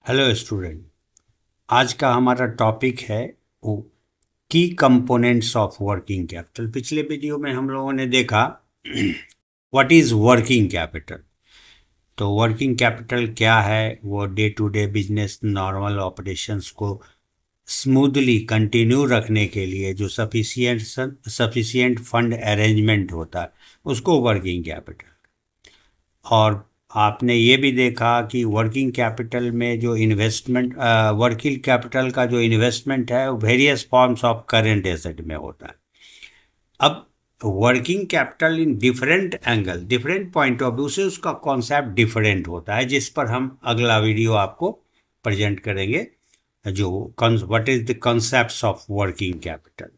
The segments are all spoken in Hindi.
Hello student. आज का हमारा टॉपिक है वो की कंपोनेंट्स ऑफ वर्किंग कैपिटल। पिछले वीडियो में हम लोगों ने देखा व्हाट इज़ वर्किंग कैपिटल। तो वर्किंग कैपिटल क्या है, वो day to day business normal operations को स्मूथली कंटिन्यू रखने के लिए जो सफिशिएंट फंड अरेंजमेंट होता है उसको वर्किंग कैपिटल। और आपने ये भी देखा कि वर्किंग कैपिटल में जो इन्वेस्टमेंट वर्किंग कैपिटल का जो इन्वेस्टमेंट है वो various forms of current asset में होता है। अब working capital in different angle different point of view से उसका कॉन्सेप्ट डिफरेंट होता है, जिस पर हम अगला वीडियो आपको प्रेजेंट करेंगे। जो what is the concepts of working capital,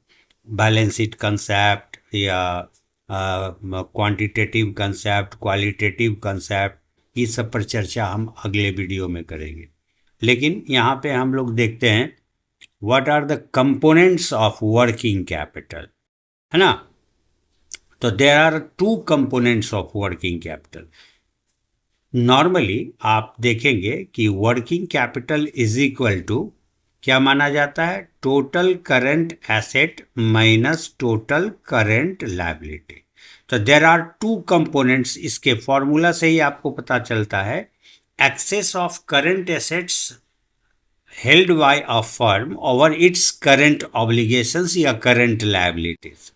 balance sheet concept या क्वांटिटेटिव कंसेप्ट, क्वालिटेटिव कंसेप्ट, ये सब पर चर्चा हम अगले वीडियो में करेंगे। लेकिन यहाँ पे हम लोग देखते हैं what are the components of working capital, है ना। तो there are two components of working capital. Normally आप देखेंगे कि working capital is equal to क्या माना जाता है, total current asset minus total current liability. तो देयर आर टू कंपोनेंट्स, इसके फॉर्मूला से ही आपको पता चलता है। Excess of current assets held by a firm over its current obligations या current liabilities.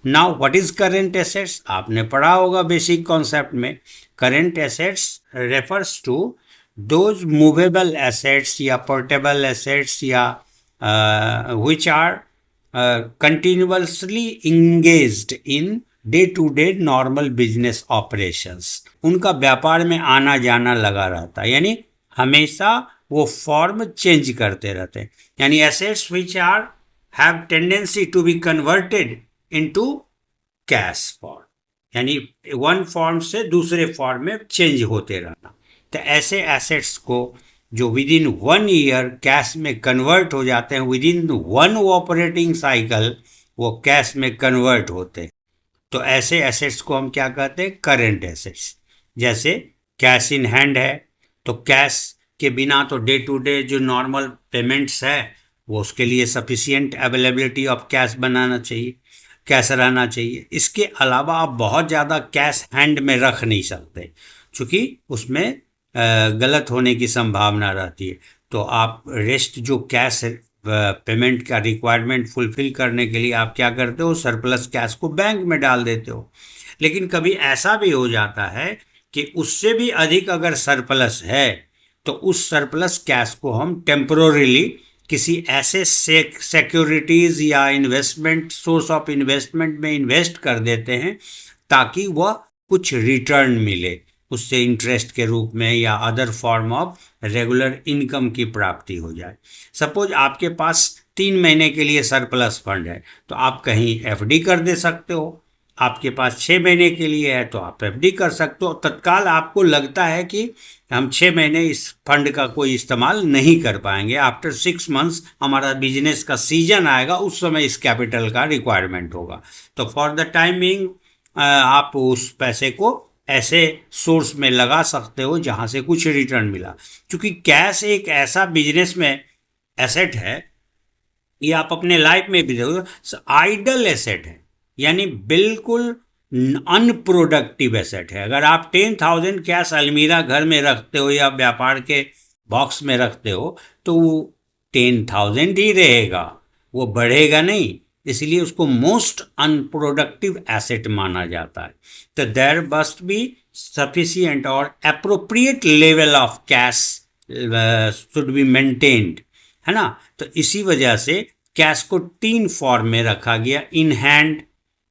Now what is current assets, आपने पढ़ा होगा बेसिक कॉन्सेप्ट में। Current assets refers to those movable assets या पोर्टेबल एसेट्स या which are continuously engaged in day to day normal business operations. उनका व्यापार में आना जाना लगा रहता है, यानी हमेशा वो फॉर्म चेंज करते रहते हैं। यानी assets which are have tendency to be converted into cash form, यानी वन फॉर्म से दूसरे फॉर्म में चेंज होते रहना। तो ऐसे एसेट्स को जो विद इन 1 ईयर कैश में कन्वर्ट हो जाते हैं, विद इन 1 ऑपरेटिंग साइकिल वो कैश में कन्वर्ट होते हैं। तो ऐसे एसेट्स को हम क्या कहते हैं, करंट एसेट्स। जैसे कैश इन हैंड है, तो कैश के बिना तो डे टू डे जो नॉर्मल पेमेंट्स है वो उसके लिए सफिशिएंट अवेलेबिलिटी ऑफ कैश बनाना चाहिए, कैश रहना चाहिए। इसके अलावा आप बहुत ज़्यादा कैश हैंड में रख नहीं सकते, क्योंकि उसमें गलत होने की संभावना रहती है। तो आप रेस्ट जो कैश पेमेंट का रिक्वायरमेंट फुलफिल करने के लिए आप क्या करते हो, सरप्लस कैश को बैंक में डाल देते हो। लेकिन कभी ऐसा भी हो जाता है कि उससे भी अधिक अगर सरप्लस है तो उस सरप्लस कैश को हम टेम्पोररीली किसी ऐसे सिक्योरिटीज़ या इन्वेस्टमेंट सोर्स ऑफ इन्वेस्टमेंट में इन्वेस्ट कर देते हैं ताकि वह कुछ रिटर्न मिले, उससे इंटरेस्ट के रूप में या other form of regular income की प्राप्ति हो जाए। सपोज आपके पास 3 महीने के लिए सरप्लस फंड है तो आप कहीं एफडी कर दे सकते हो। आपके पास 6 महीने के लिए है तो आप एफडी कर सकते हो। तत्काल आपको लगता है कि हम 6 महीने इस फंड का कोई इस्तेमाल नहीं कर पाएंगे, आफ्टर 6 मंथ्स हमारा बिजनेस का सीजन आएगा, उस समय इस कैपिटल का रिक्वायरमेंट होगा। तो फॉर द टाइम बिंग आप उस पैसे को ऐसे सोर्स में लगा सकते हो जहां से कुछ रिटर्न मिला। क्योंकि कैश एक ऐसा बिजनेस में एसेट है, ये आप अपने लाइफ में भी देखो, आइडल एसेट है, यानी बिल्कुल अनप्रोडक्टिव एसेट है। अगर आप 10,000 कैश अलमीरा घर में रखते हो या व्यापार के बॉक्स में रखते हो तो वो 10,000 ही रहेगा, वो बढ़ेगा नहीं। इसलिए उसको मोस्ट अनप्रोडक्टिव एसेट माना जाता है। तो देयर मस्ट बी सफिशिएंट और appropriate level of cash should be maintained, है ना। तो इसी वजह से कैश को 3 फॉर्म में रखा गया, इन हैंड,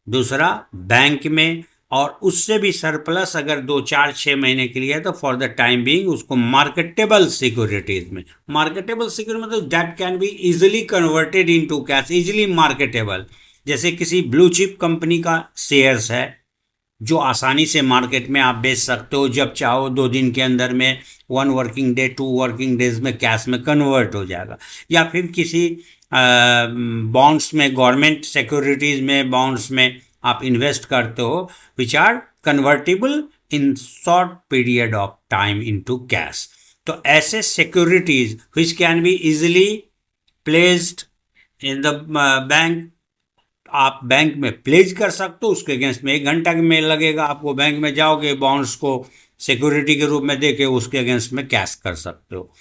दूसरा बैंक में, और उससे भी सरप्लस अगर 2, 4, 6 महीने के लिए है तो फॉर द टाइम बीइंग उसको मार्केटेबल सिक्योरिटीज में। मार्केटेबल सिक्योरिटी मतलब that can be easily converted into cash, easily marketable. जैसे किसी ब्लू चिप कंपनी का शेयर्स है जो आसानी से मार्केट में आप बेच सकते हो, जब चाहो 2 दिन के अंदर में, 1 वर्किंग डे 2 वर्किंग डेज में कैश में कन्वर्ट हो जाएगा। या फिर किसी बॉन्ड्स में, गवर्नमेंट सिक्योरिटीज़ में, बॉन्ड्स में आप इन्वेस्ट करते हो which are convertible in short period of time into cash. तो ऐसे securities which can be easily placed in the bank, आप बैंक में प्लेज कर सकते हो, उसके अगेंस्ट में 1 घंटा में लगेगा आपको, बैंक में जाओगे, बॉन्ड्स को सिक्योरिटी के रूप में देके उसके अगेंस्ट में कैश कर सकते हो।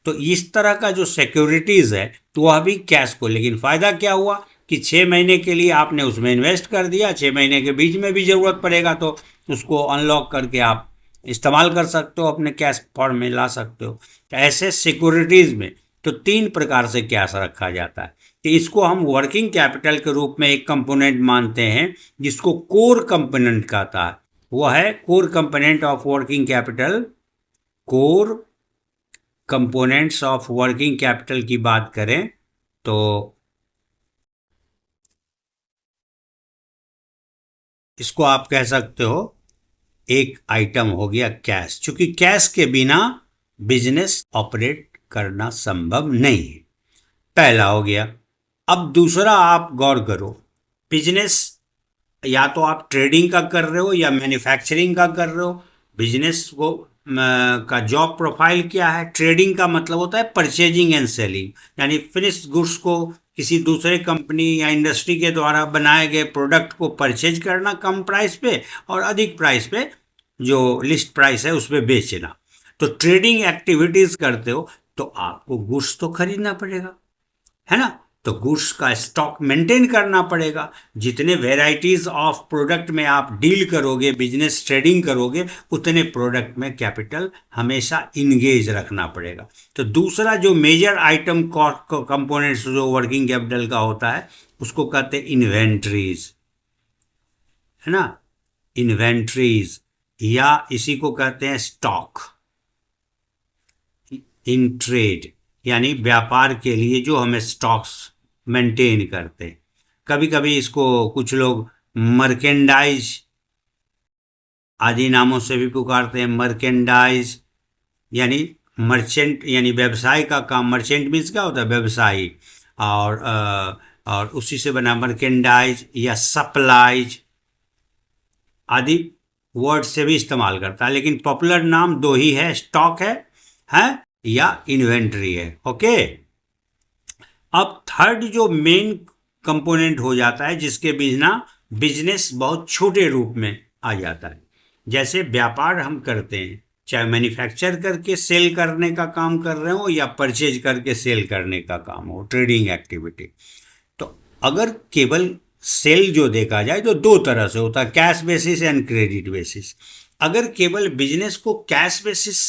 तो इस तरह का जो सिक्योरिटीज है तो वह भी कैश को, लेकिन फायदा क्या हुआ कि 6 महीने के लिए आपने उसमें इन्वेस्ट कर दिया, 6 महीने के बीच में भी जरूरत पड़ेगा तो उसको अनलॉक करके आप इस्तेमाल कर सकते हो, अपने कैश फॉर्म में ला सकते हो। तो ऐसे सिक्योरिटीज में तो 3 प्रकार से कैश रखा जाता है। तो इसको हम वर्किंग कैपिटल के रूप में एक कंपोनेंट मानते हैं, जिसको कोर कंपोनेंट कहता है। वह है core component of working capital. Core components of working capital की बात करें तो इसको आप कह सकते हो एक आइटम हो गया कैश, क्योंकि कैश के बिना बिजनेस ऑपरेट करना संभव नहीं है, पहला हो गया। अब दूसरा आप गौर करो, बिजनेस या तो आप ट्रेडिंग का कर रहे हो या मैन्युफैक्चरिंग का कर रहे हो। बिजनेस को का जॉब प्रोफाइल क्या है? ट्रेडिंग का मतलब होता है परचेजिंग एंड सेलिंग, यानी फिनिश्ड गुड्स को किसी दूसरे कंपनी या इंडस्ट्री के द्वारा बनाए गए प्रोडक्ट को परचेज करना कम प्राइस पे और अधिक प्राइस पे, जो लिस्ट प्राइस है उस पर बेचना। तो ट्रेडिंग एक्टिविटीज करते हो तो आपको गुड्स तो खरीदना पड़ेगा, है ना। तो गुड्स का स्टॉक मेंटेन करना पड़ेगा। जितने वेराइटीज ऑफ प्रोडक्ट में आप डील करोगे, बिजनेस ट्रेडिंग करोगे, उतने प्रोडक्ट में कैपिटल हमेशा इंगेज रखना पड़ेगा। तो दूसरा जो मेजर आइटम कंपोनेंट्स जो वर्किंग कैपिटल का होता है उसको कहते हैं इन्वेंट्रीज, है ना। इन्वेंट्रीज या इसी को कहते हैं स्टॉक इन ट्रेड, यानी व्यापार के लिए जो हमें स्टॉक्स मेंटेन करते हैं। कभी कभी इसको कुछ लोग मर्केंडाइज आदि नामों से भी पुकारते हैं। मर्केंडाइज यानी मर्चेंट, यानी व्यवसाय का काम। मर्चेंट मीन्स क्या होता है? व्यवसायी। और उसी से बना मर्केंडाइज या सप्लाइज आदि वर्ड से भी इस्तेमाल करता है, लेकिन पॉपुलर नाम 2 ही है, स्टॉक है या इन्वेंट्री है। ओके। अब थर्ड जो मेन कंपोनेंट हो जाता है, जिसके बिना बिजनेस बहुत छोटे रूप में आ जाता है। जैसे व्यापार हम करते हैं, चाहे मैन्युफैक्चर करके सेल करने का काम कर रहे हो या परचेज करके सेल करने का काम हो, ट्रेडिंग एक्टिविटी। तो अगर केवल सेल जो देखा जाए तो 2 तरह से होता है, cash basis and credit basis. अगर केवल बिजनेस को कैश बेसिस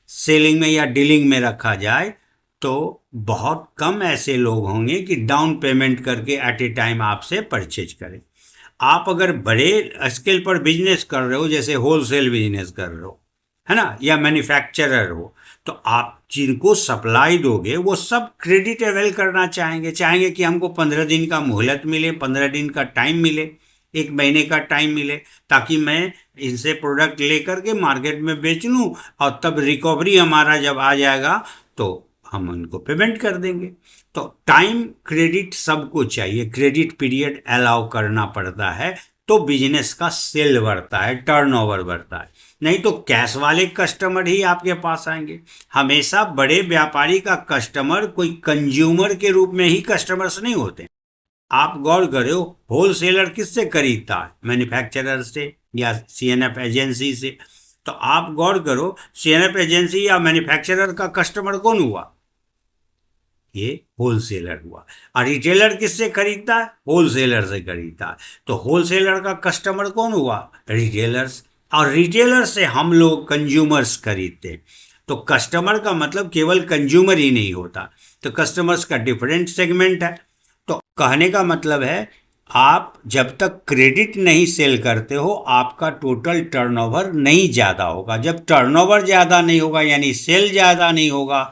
सेलिंग में या डीलिंग में रखा जाए तो बहुत कम ऐसे लोग होंगे कि डाउन पेमेंट करके एट ए टाइम आपसे परचेज करें। आप अगर बड़े स्केल पर बिजनेस कर रहे हो, जैसे होलसेल बिजनेस कर रहे हो, है ना, या मैन्युफैक्चरर हो, तो आप जिनको सप्लाई दोगे वो सब क्रेडिट अवेल करना चाहेंगे कि हमको 15 दिन का मोहलत मिले, 15 दिन का टाइम मिले, 1 महीने का टाइम मिले, ताकि मैं इनसे प्रोडक्ट लेकर के मार्केट में बेच लूँ और तब रिकवरी हमारा जब आ जाएगा तो हम उनको पेमेंट कर देंगे। तो टाइम क्रेडिट सबको चाहिए, क्रेडिट पीरियड अलाउ करना पड़ता है, तो बिजनेस का सेल बढ़ता है, टर्नओवर बढ़ता है। नहीं तो कैश वाले कस्टमर ही आपके पास आएंगे। हमेशा बड़े व्यापारी का कस्टमर कोई कंज्यूमर के रूप में ही कस्टमर्स नहीं होते। आप गौर करो, होलसेलर किससे खरीदता है? मैन्युफैक्चरर से या सीएनएफ एजेंसी से। तो आप गौर करो, सीएनएफ एजेंसी या मैन्युफैक्चरर का कस्टमर कौन हुआ? ये होलसेलर हुआ। और रिटेलर किससे खरीदता है? होलसेलर से खरीदता है। तो होलसेलर का कस्टमर कौन हुआ? रिटेलर्स। और रिटेलर से हम लोग कंज्यूमर्स खरीदते हैं। तो कस्टमर का मतलब केवल कंज्यूमर ही नहीं होता, तो कस्टमर्स का डिफरेंट सेगमेंट है। तो कहने का मतलब है, आप जब तक क्रेडिट नहीं सेल करते हो आपका टोटल टर्नओवर नहीं ज़्यादा होगा। जब टर्नओवर ज़्यादा नहीं होगा यानी सेल ज़्यादा नहीं होगा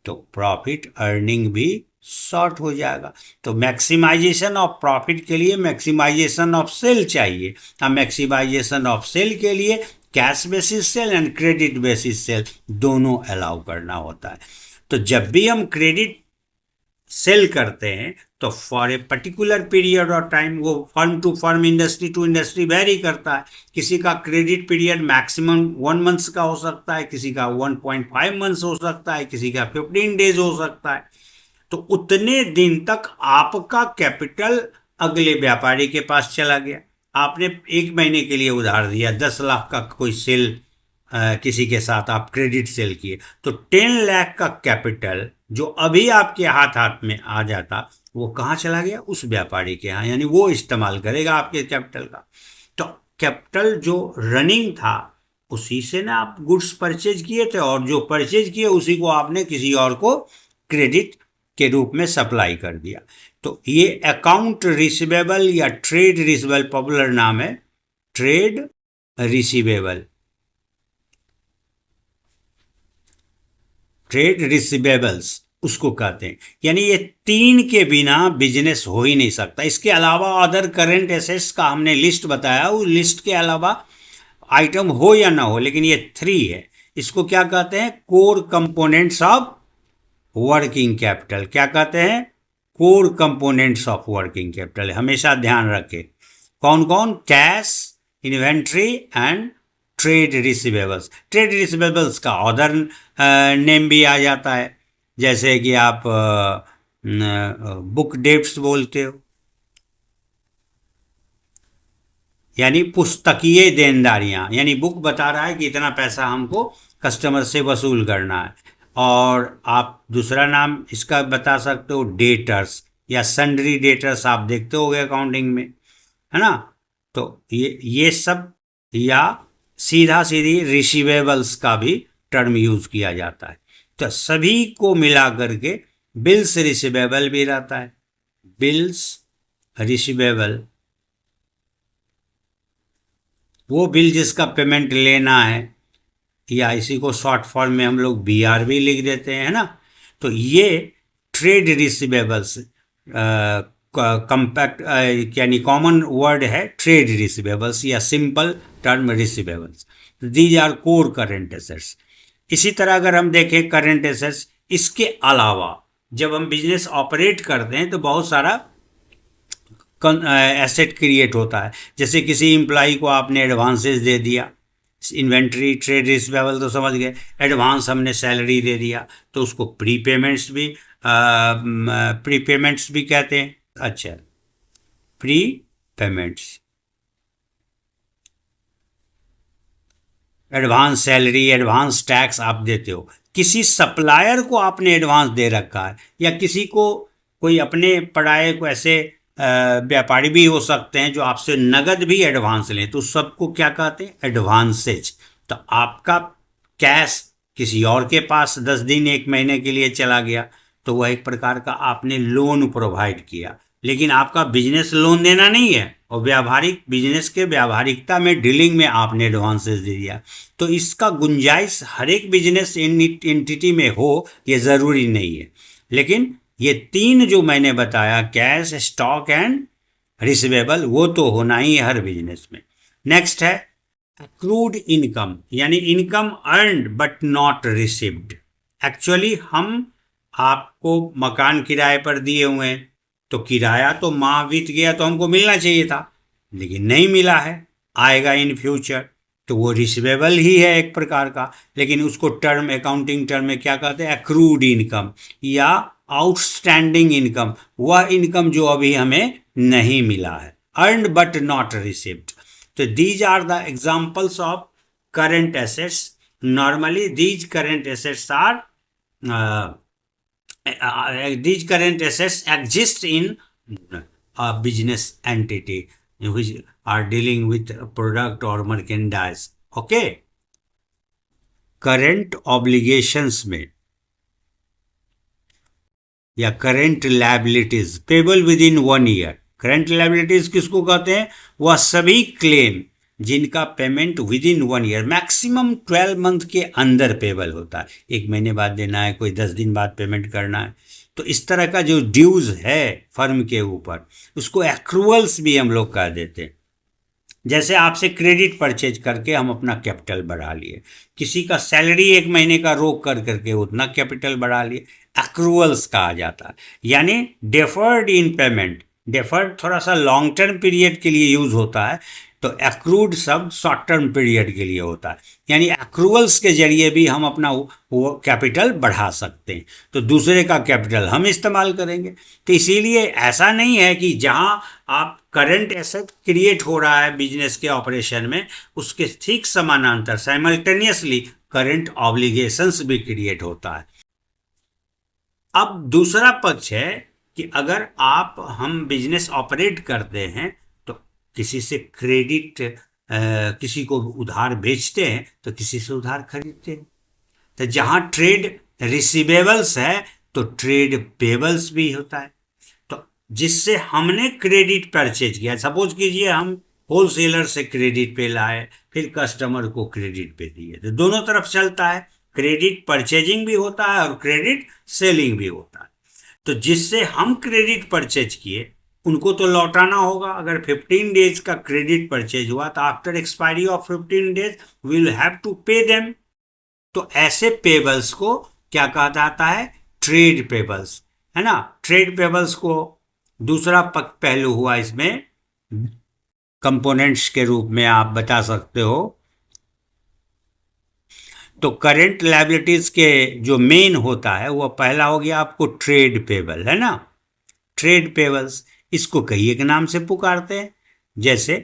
तो प्रॉफिट अर्निंग भी शॉर्ट हो जाएगा। तो मैक्सिमाइजेशन ऑफ प्रॉफिट के लिए मैक्सिमाइजेशन ऑफ सेल चाहिए। अब मैक्सिमाइजेशन ऑफ सेल के लिए cash basis sale and credit basis sale दोनों अलाउ करना होता है। तो जब भी हम क्रेडिट सेल करते हैं तो for a particular period of time, वो firm to firm, industry to industry vary करता है। किसी का क्रेडिट पीरियड मैक्सिमम 1 मंथ का हो सकता है, किसी का 1.5 मंथ्स हो सकता है, किसी का 15 डेज हो सकता है। तो उतने दिन तक आपका कैपिटल अगले व्यापारी के पास चला गया। आपने 1 महीने के लिए उधार दिया, 10 लाख का कोई सेल किसी के साथ आप क्रेडिट सेल किए, तो 10 लाख का कैपिटल जो अभी आपके हाथ हाथ में आ जाता, वो कहाँ चला गया? उस व्यापारी के यहाँ, यानी वो इस्तेमाल करेगा आपके कैपिटल का। तो कैपिटल जो रनिंग था उसी से ना आप गुड्स परचेज किए थे, और जो परचेज किए उसी को आपने किसी और को क्रेडिट के रूप में सप्लाई कर दिया। तो ये अकाउंट रिसीवेबल या ट्रेड रिसीवेबल, पॉपुलर नाम है ट्रेड रिसीवेबल, ट्रेड रिसीवेबल्स उसको कहते हैं। यानी ये 3 के बिना बिजनेस हो ही नहीं सकता। इसके अलावा अदर करेंट एसेट्स का हमने लिस्ट बताया, उस लिस्ट के अलावा आइटम हो या ना हो, लेकिन ये 3 है। इसको क्या कहते हैं? Core components of working capital. क्या कहते हैं? Core components of working capital. हमेशा ध्यान रखें कौन कौन? Cash, inventory and trade receivables. Trade receivables का अदर नेम भी आ जाता है, जैसे कि आप बुक डेब्ट्स बोलते हो, यानी पुस्तकीय देनदारियां। यानी बुक बता रहा है कि इतना पैसा हमको कस्टमर से वसूल करना है। और आप दूसरा नाम इसका बता सकते हो डेटर्स या सन्ड्री डेटर्स, आप देखते होगे अकाउंटिंग में, है ना। तो ये सब, या सीधा सीधी रिसीवेबल्स का भी टर्म यूज किया जाता है। तो सभी को मिला करके बिल्स रिसीवेबल भी रहता है। बिल्स रिसीवेबल वो बिल जिसका पेमेंट लेना है, या इसी को शॉर्ट फॉर्म में हम लोग BRB लिख देते हैं, है ना। तो ये ट्रेड रिसीवेबल्स कंपैक्ट यानी कॉमन वर्ड है ट्रेड रिसीवेबल्स या simple term receivables. These are core current assets. इसी तरह अगर हम देखें करेंट एसेट्स, इसके अलावा जब हम बिजनेस ऑपरेट करते हैं तो बहुत सारा एसेट क्रिएट होता है। जैसे किसी एम्प्लॉय को आपने एडवांसेस दे दिया, इन्वेंट्री, ट्रेड रिसीवेबल तो समझ गए। एडवांस हमने सैलरी दे दिया तो उसको प्रीपेमेंट्स भी कहते हैं। अच्छा, pre payments, advance salary, advance tax आप देते हो। किसी सप्लायर को आपने एडवांस दे रखा है, या किसी को कोई अपने पढ़ाए को ऐसे व्यापारी भी हो सकते हैं जो आपसे नगद भी एडवांस लें, तो सबको क्या कहते हैं? एडवांसेज। तो आपका कैश किसी और के पास 10 दिन 1 महीने के लिए चला गया तो वह एक प्रकार का आपने लोन प्रोवाइड किया, लेकिन आपका बिजनेस लोन देना नहीं है, और व्यावहारिक बिजनेस के व्यावहारिकता में डीलिंग में आपने एडवांसेस दे दिया। तो इसका गुंजाइश हर एक बिजनेस एंटिटी में हो ये ज़रूरी नहीं है, लेकिन ये 3 जो मैंने बताया, कैश, स्टॉक एंड रिसीवेबल, वो तो होना ही है हर बिजनेस में। नेक्स्ट है एक्रूड इनकम, यानी income earned but not received. Actually हम आपको मकान किराए पर दिए हुए हैं, तो किराया तो माह बीत गया तो हमको मिलना चाहिए था, लेकिन नहीं मिला है, आएगा इन फ्यूचर, तो वो रिसीवेबल ही है एक प्रकार का। लेकिन उसको टर्म, अकाउंटिंग टर्म में क्या कहते हैं? एक्रूड इनकम या आउटस्टैंडिंग इनकम, वह इनकम जो अभी हमें नहीं मिला है, अर्नड बट नॉट रिसीव्ड। तो these are the examples of current assets. Normally these current assets are these current assets exist in a business entity which are dealing with a product or merchandise. Okay, current obligations में या current liabilities payable within 1 year. current liabilities किसको कहते हैं? वह सभी क्लेम जिनका payment with in 1 year, maximum 12 month के अंदर पेबल होता है। 1 महीने बाद देना है, कोई 10 दिन बाद पेमेंट करना है। तो इस तरह का जो ड्यूज है फर्म के ऊपर, उसको एक्रूअल्स भी हम लोग कह देते हैं। जैसे आपसे क्रेडिट परचेज करके हम अपना कैपिटल बढ़ा लिए, किसी का सैलरी 1 महीने का रोक कर करके उतना कैपिटल बढ़ा लिए, एक्रूअल्स कहा जाता है। यानी डेफर्ड इन पेमेंट, डेफर्ड थोड़ा सा लॉन्ग टर्म पीरियड के लिए यूज होता है, तो एक्रूड शब्द शॉर्ट टर्म पीरियड के लिए होता है। यानी एक्रूअल्स के जरिए भी हम अपना वो कैपिटल बढ़ा सकते हैं, तो दूसरे का कैपिटल हम इस्तेमाल करेंगे। तो इसीलिए ऐसा नहीं है कि जहां आप करंट एसेट क्रिएट हो रहा है बिजनेस के ऑपरेशन में, उसके ठीक समानांतर साइमल्टेनियसली करंट ऑब्लिगेशंस भी क्रिएट होता है। अब दूसरा पक्ष है कि अगर हम बिजनेस ऑपरेट करते हैं तो किसी से क्रेडिट, किसी को उधार बेचते हैं तो किसी से उधार खरीदते हैं। तो जहां ट्रेड रिसीवेबल्स है तो ट्रेड पेबल्स भी होता है। तो जिससे हमने क्रेडिट परचेज किया, सपोज कीजिए हम होलसेलर से क्रेडिट पे लाए, फिर कस्टमर को क्रेडिट पे दिए, तो दोनों तरफ चलता है, क्रेडिट परचेजिंग भी होता है और क्रेडिट सेलिंग भी होता है। तो जिससे हम क्रेडिट परचेज किए उनको तो लौटाना होगा। अगर 15 डेज का क्रेडिट परचेज हुआ तो after expiry of 15 days we will have to pay them. तो ऐसे पेबल्स को क्या कहा जाता है? ट्रेड पेबल्स, है ना। ट्रेड पेबल्स को दूसरा पहलू हुआ इसमें कंपोनेंट्स के रूप में आप बता सकते हो। तो करेंट लायबिलिटीज के जो मेन होता है वो पहला हो गया आपको ट्रेड पेबल, है ना। ट्रेड पेबल्स, इसको कई एक नाम से पुकारते हैं, जैसे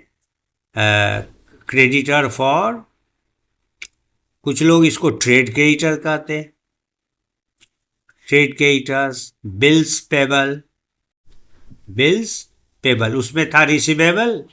क्रेडिटर फॉर, कुछ लोग इसको ट्रेड क्रेडिटर कहते हैं, trade creditors, bills payable, bills payable उसमें था रिसीवेबल,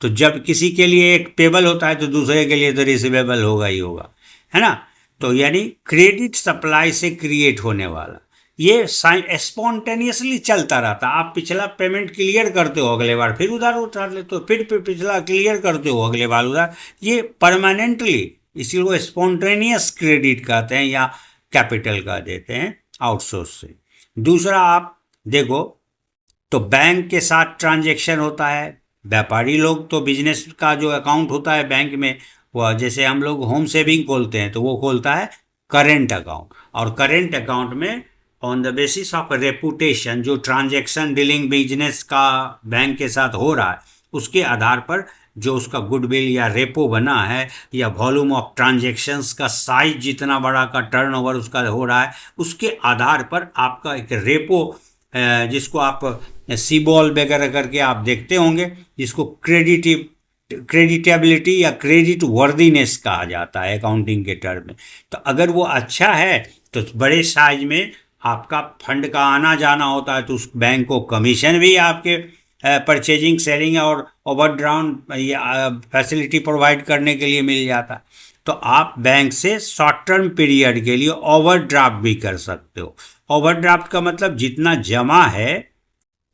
तो जब किसी के लिए एक पेबल होता है तो दूसरे के लिए तो रिसीवेबल होगा ही होगा, है ना। तो यानी क्रेडिट सप्लाई से क्रिएट होने वाला, ये स्पॉन्टेनियसली चलता रहता। आप पिछला पेमेंट क्लियर करते हो, अगले बार फिर उधार उतार लेते हो, फिर पिछला क्लियर करते हो, अगले बार उधार, ये परमानेंटली, इसी को स्पॉन्टेनियस क्रेडिट कहते हैं या कैपिटल कह देते हैं आउटसोर्स से। दूसरा आप देखो तो बैंक के साथ ट्रांजैक्शन होता है, व्यापारी लोग तो बिजनेस का जो अकाउंट होता है बैंक में, वो जैसे हम लोग होम सेविंग खोलते हैं तो वो खोलता है करेंट अकाउंट, और करेंट अकाउंट में on the basis of reputation, जो ट्रांजैक्शन डीलिंग बिजनेस का बैंक के साथ हो रहा है उसके आधार पर जो उसका गुडविल या रेपो बना है, या वॉल्यूम ऑफ ट्रांजैक्शंस का साइज जितना बड़ा का टर्नओवर उसका हो रहा है, उसके आधार पर आपका एक रेपो, जिसको आप सीबॉल वगैरह करके आप देखते होंगे, जिसको क्रेडिटेबिलिटी या क्रेडिट वर्दीनेस कहा जाता है अकाउंटिंग के टर्म में। तो अगर वो अच्छा है तो बड़े साइज में आपका फंड का आना जाना होता है, तो उस बैंक को कमीशन भी आपके परचेजिंग, सेलिंग और ओवरड्राफ्ट फैसिलिटी प्रोवाइड करने के लिए मिल जाता है। तो आप बैंक से शॉर्ट टर्म पीरियड के लिए ओवरड्राफ्ट भी कर सकते हो। ओवरड्राफ्ट का मतलब जितना जमा है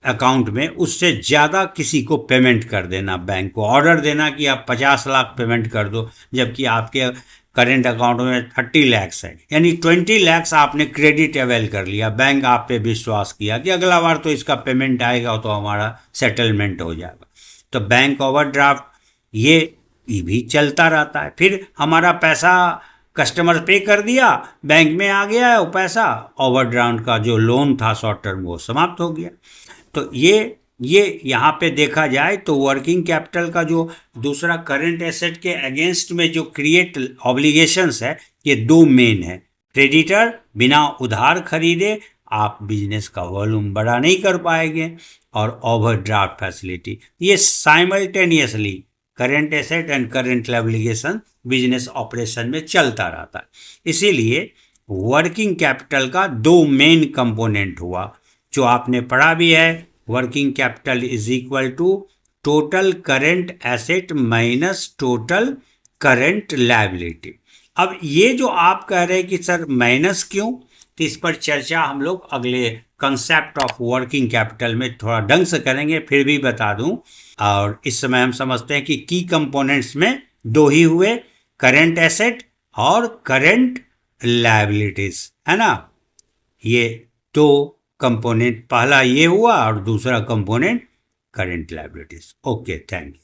अकाउंट में उससे ज़्यादा किसी को पेमेंट कर देना, बैंक को ऑर्डर देना कि आप 50 लाख पेमेंट कर दो, जबकि आपके करेंट अकाउंट में 30 लाख है, यानी 20 लाख आपने क्रेडिट अवेल कर लिया। बैंक आप पे विश्वास किया कि अगला बार तो इसका पेमेंट आएगा तो हमारा सेटलमेंट हो जाएगा। तो बैंक ओवरड्राफ्ट ये भी चलता रहता है। फिर हमारा पैसा कस्टमर पे कर दिया, बैंक में आ गया है वो पैसा, ओवरड्राफ्ट का जो लोन था शॉर्ट टर्म वो समाप्त हो गया। तो ये यहाँ पे देखा जाए तो वर्किंग कैपिटल का जो दूसरा करंट एसेट के अगेंस्ट में जो क्रिएट ऑब्लिगेशंस है, ये दो मेन है। क्रेडिटर, बिना उधार खरीदे आप बिजनेस का वॉल्यूम बड़ा नहीं कर पाएंगे, और ओवरड्राफ्ट फैसिलिटी, ये simultaneously current asset and current obligation business operation में चलता रहता है। इसीलिए वर्किंग कैपिटल का दो मेन कंपोनेंट हुआ, जो आपने पढ़ा भी है। Working capital is equal to total current asset minus total current liability. अब ये जो आप कह रहे हैं कि सर माइनस क्यों, तो इस पर चर्चा हम लोग अगले कंसेप्ट ऑफ वर्किंग कैपिटल में थोड़ा ढंग से करेंगे, फिर भी बता दूं। और इस समय हम समझते हैं कि की कंपोनेंट्स में दो ही हुए, करंट एसेट और करंट लायबिलिटीज, है ना। ये दो कंपोनेंट, पहला ये हुआ और दूसरा component current liabilities. Okay, thank you.